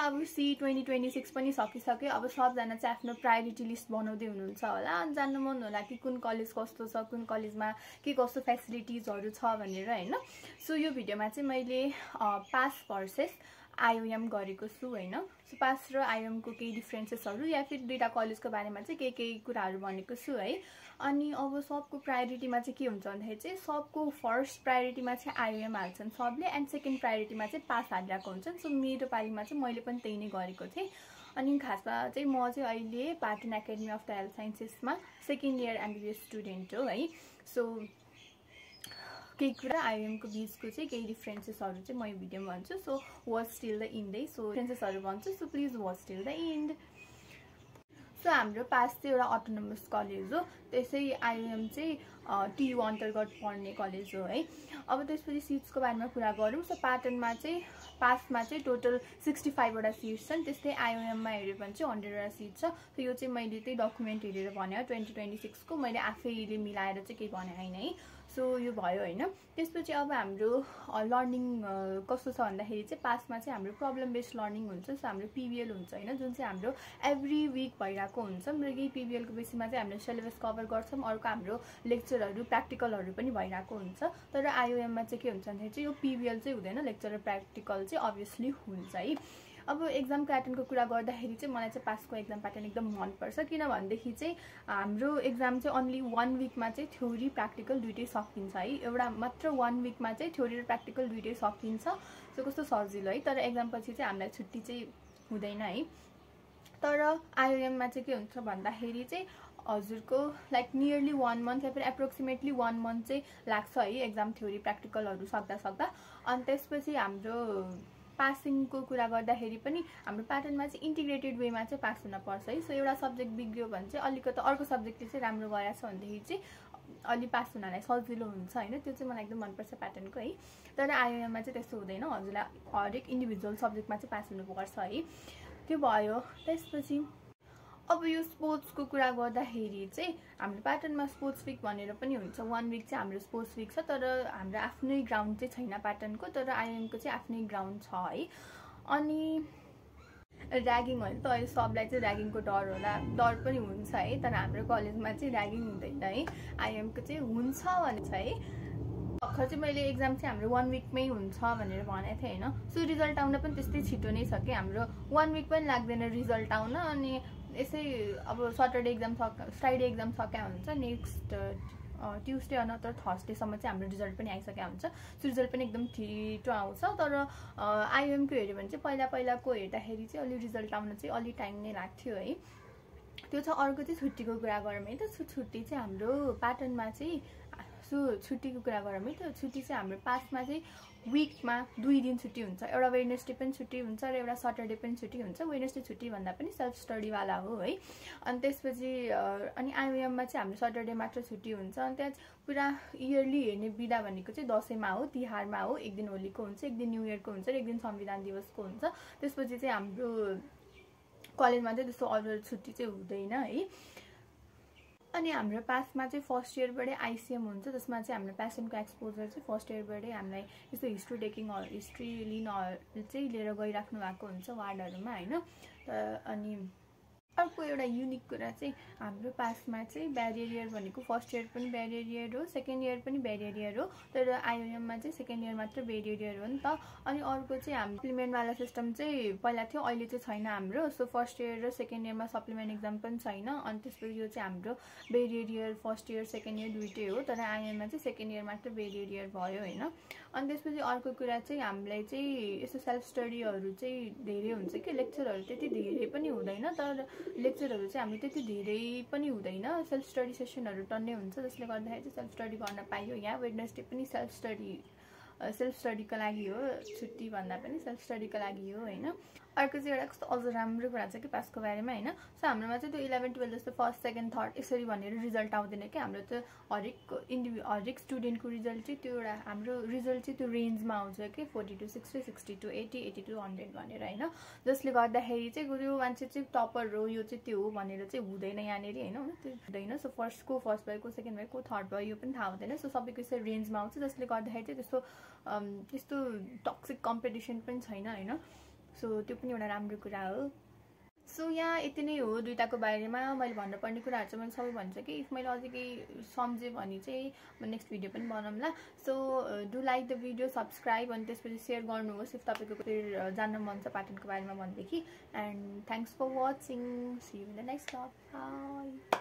अब सी 2026 पनि सकिसक्यो। अब सबजना चाहिँ आफ्नो प्रायोरिटी लिस्ट बनाउँदै हुनुहुन्छ होला, अनि जान्नु मन होला कि कुन कलेज कस्तो छ, कुन कलेजमा के कस्तो फेसिलिटिजहरू छ भनेर हैन। सो यो भिडियोमा चाहिँ मैले पास भर्सेस आइओएम गरेको छु हैन। सो पास र आइओएम को केही डिफरेन्सेसहरू या फिर दुईटा कलेजको बारेमा चाहिँ केही कुराहरू भनेको छु है। अनि अब सबको प्रायोरिटीमा चाहिँ के हुन्छ भन्दाखेरि चाहिँ सबको फर्स्ट प्रायोरिटीमा चाहिँ आइओएम हाल्छन् सबले, एन्ड सेकेन्ड प्रायोरिटीमा चाहिँ पास हालिरहेको हुन्छन्। सो मेरो पालीमा चाहिँ मैले पनि त्यही नै गरेको थिएँ। अनि खासमा चाहिँ म चाहिँ अहिले Patan academy of the health साइन्सेसमा सेकेन्ड इयर एमबिबिएस स्टुडेन्ट हो है। सो केही कुरा आइओएम को बीचको चाहिँ केही डिफरेन्सेसहरू चाहिँ म यो भिडियोमा भन्छु। So watch till the end है। सो डिफरेन्सेसहरू भन्छु, so please watch till the end. So हाम्रो पास चाहिँ एउटा अटोनोमस कलेज हो, त्यसै आइओएम चाहिँ टियु अन्तर्गत पढ्ने कलेज हो है। अब त्यसपछि सिट्सको बारेमा कुरा गरौँ। सो पाटनमा चाहिँ पासमा चाहिँ टोटल 65 वटा सिट्स छन्, त्यस्तै आइओएममा हेऱ्यो भने चाहिँ 100 वटा सिट छ। सो यो चाहिँ मैले त्यही डकुमेन्ट हेरेर भने 2026 को मैले आफैले मिलाएर चाहिँ केही भने हैन है। सो यो भयो हैन। त्यसपछि अब हाम्रो लर्निङ कस्तो छ भन्दाखेरि चाहिँ पासमा चाहिँ हाम्रो प्रब्लम बेस्ड लर्निङ हुन्छ। सो हाम्रो पिबिएल हुन्छ हैन, जुन चाहिँ हाम्रो एभ्री विक भइरहेको हुन्छ। र यही पिबिएलको बेसिसमा चाहिँ हामीले सिलेबस कभर गर्छौँ, अर्को हाम्रो लेक्चरहरू प्र्याक्टिकलहरू पनि भइरहेको हुन्छ। तर आइओएममा चाहिँ के हुन्छ भन्दाखेरि चाहिँ यो पिबिएल चाहिँ हुँदैन, लेक्चर र प्र्याक्टिकल चाहिँ अभियसली हुन्छ है। अब एक्जाम प्याटर्नको कुरा गर्दाखेरि चाहिँ मलाई चाहिँ पासको एक्जाम प्याटर्न एकदम मनपर्छ, किनभनेदेखि चाहिँ हाम्रो एक्जाम चाहिँ अन्ली 1 विकमा चाहिँ थ्योरी प्र्याक्टिकल दुइटै सकिन्छ है। एउटा मात्र 1 विकमा चाहिँ थ्योरी र प्र्याक्टिकल दुइटै सकिन्छ। सो कस्तो सजिलो है। तर एक्जाम पछि चाहिँ हामीलाई छुट्टी चाहिँ हुँदैन है। तर आइओएममा चाहिँ के हुन्छ भन्दाखेरि चाहिँ हजुरको लाइक नियरली 1 मन्थ या फिर एप्रोक्सिमेटली 1 मन्थ चाहिँ लाग्छ है एक्जाम थ्योरी प्र्याक्टिकलहरू सक्दा। अनि त्यसपछि हाम्रो पासिङको कुरा गर्दाखेरि पनि हाम्रो प्याटर्नमा चाहिँ इन्टिग्रेटेड वेमा चाहिँ पास हुन पर्छ है। सो एउटा सब्जेक्ट बिग्रियो भने चाहिँ अलिकति अर्को सब्जेक्टले चाहिँ राम्रो गरेछ भनेदेखि चाहिँ अलि पास हुनलाई सजिलो हुन्छ हैन। त्यो चाहिँ मलाई एकदम मनपर्छ प्याटर्नको है। तर आइओएममा चाहिँ त्यस्तो हुँदैन, हजुरलाई हरेक इन्डिभिजुअल सब्जेक्टमा चाहिँ पास हुनुपर्छ है। त्यो भयो। त्यसपछि अब यो स्पोर्ट्सको कुरा गर्दाखेरि चाहिँ हाम्रो प्याटर्नमा स्पोर्ट्स विक भनेर पनि हुन्छ। 1 विक चाहिँ हाम्रो स्पोर्ट्स विक छ, तर हाम्रो आफ्नै ग्राउन्ड चाहिँ छैन प्याटर्नको, तर आइएमको चाहिँ आफ्नै ग्राउन्ड छ है। अनि ऱ्यागिङ होइन त, अहिले सबलाई चाहिँ ऱ्यागिङको डर होला, डर पनि हुन्छ है। तर हाम्रो कलेजमा चाहिँ ऱ्यागिङ हुँदैन है। आइएमको चाहिँ हुन्छ भन्छ है। भर्खर चाहिँ मैले एक्जाम चाहिँ हाम्रो 1 विकमै हुन्छ भनेर भनेको थिएँ होइन। सो रिजल्ट आउन पनि त्यस्तै छिटो नै छ कि हाम्रो 1 विक पनि लाग्दैन रिजल्ट आउन। अनि यसै अब सटरडे एक्जाम फ्राइडे एक्जाम सकिया हुन्छ, नेक्स्ट ट्युसडे अनतर थर्सडेसम्म चाहिँ हाम्रो रिजल्ट पनि आइसकेको हुन्छ। सो रिजल्ट पनि एकदम छिटो आउँछ। तर आइएमको हेऱ्यो भने चाहिँ पहिलाको हेर्दाखेरि चाहिँ अलि रिजल्ट आउन चाहिँ अलि टाइम नै लाग्थ्यो है। त्यो छ। अर्को चाहिँ छुट्टीको कुरा गरौँ है त। सो छुट्टी चाहिँ हाम्रो प्याटर्नमा चाहिँ छुट्टीको कुरा गरौँ है त। छुट्टी चाहिँ हाम्रो पासमा चाहिँ विकमा 2 दिन छुट्टी हुन्छ। एउटा वेडनेसडे पनि छुट्टी हुन्छ र एउटा सटरडे पनि छुट्टी हुन्छ। वेडनेसडे छुट्टी भन्दा पनि सेल्फ स्टडीवाला हो है। अनि त्यसपछि अनि आइओएममा चाहिँ हाम्रो सटरडे मात्र छुट्टी हुन्छ। अनि त्यहाँ पुरा इयरली हेर्ने बिदा भनेको चाहिँ दसैँमा हो, तिहारमा हो। एक दिन होलीको हुन्छ, एक दिन न्यू इयरको हुन्छ र एक दिन संविधान दिवसको हुन्छ। त्यसपछि चाहिँ हाम्रो कलेजमा चाहिँ त्यस्तो अरू छुट्टी चाहिँ हुँदैन है। अनि हाम्रो पासमा चाहिँ फर्स्ट इयरबाटै आइसिएम हुन्छ, जसमा चाहिँ हाम्रो प्यासनको एक्सपोजर चाहिँ फर्स्ट इयरबाटै हामीलाई यस्तो हिस्ट्री लिन चाहिँ लिएर गइराख्नु भएको हुन्छ वार्डहरूमा हैन। अनि अर्को एउटा युनिक कुरा चाहिँ हाम्रो पासमा चाहिँ ब्यारियर इयर भनेको फर्स्ट इयर पनि ब्यारियर इयर हो, सेकेन्ड इयर पनि ब्यारियर इयर हो। तर आइओएममा चाहिँ सेकेन्ड इयर मात्र ब्यारियर इयर हो नि त। अनि अर्को चाहिँ हाम्रो सप्लिमेन्टवाला सिस्टम चाहिँ पहिला थियो, अहिले चाहिँ छैन हाम्रो। सो फर्स्ट इयर र सेकेन्ड इयरमा सप्लिमेन्ट एक्जाम पनि छैन। अनि त्यसपछि यो चाहिँ हाम्रो barrier year first year second year दुइटै हो। तर आइओएममा चाहिँ सेकेन्ड इयर मात्र ब्यारियर इयर भयो हैन। अनि त्यसपछि अर्को कुरा चाहिँ हामीलाई चाहिँ यस्तो सेल्फ स्टडीहरू चाहिँ धेरै हुन्छ कि लेक्चरहरू त्यति धेरै पनि हुँदैन। तर लेक्चरहरू चाहिँ हाम्रो त्यति धेरै पनि हुँदैन, सेल्फ स्टडी सेसनहरू टन्नै हुन्छ, जसले गर्दाखेरि चाहिँ सेल्फ स्टडी गर्न पाइयो। यहाँ वेडनेसडे पनि सेल्फ स्टडीको लागि हो, छुट्टी भन्दा पनि सेल्फ स्टडीको लागि हो हैन। अर्को चाहिँ एउटा कस्तो अझ राम्रो कुरा छ कि पासको बारेमा हैन। सो हाम्रोमा चाहिँ त्यो 11 12 जस्तो फर्स्ट सेकेन्ड थर्ड यसरी भनेर रिजल्ट आउँदैन कि। हाम्रो त हरेक स्टुडेन्टको रिजल्ट चाहिँ त्यो एउटा हाम्रो रिजल्ट चाहिँ त्यो रेन्जमा आउँछ कि 40 to 60, 60 to 80, 80 to 100 भनेर हैन। जसले गर्दाखेरि चाहिँ त्यो मान्छे चाहिँ टपर हो, यो चाहिँ त्यो हो भनेर चाहिँ हुँदैन यहाँनेर हैन। त्यो हुँदैन। सो फर्स्टको फर्स्ट भयो, को सेकेन्ड भयो, को थर्ड भयो, यो पनि थाहा हुँदैन। सो सबैको यसरी रेन्जमा आउँछ, जसले गर्दाखेरि चाहिँ त्यस्तो टक्सिक कम्पिटिसन पनि छैन हैन। सो त्यो पनि एउटा राम्रो कुरा हो। सो यहाँ यति नै हो दुईटाको बारेमा मैले भन्नुपर्ने कुराहरू चाहिँ मैले सबै भनिसकेँ। इफ मैले अझै केही सम्झेँ भने चाहिँ म नेक्स्ट भिडियो पनि बनाउँला। So do like the video, subscribe, अनि त्यसपछि सेयर गर्नुहोस् इफ तपाईँको फेरि जान्न मन छ प्याटर्नको बारेमा भनेदेखि। And thanks for watching, see you in the next vlog, by.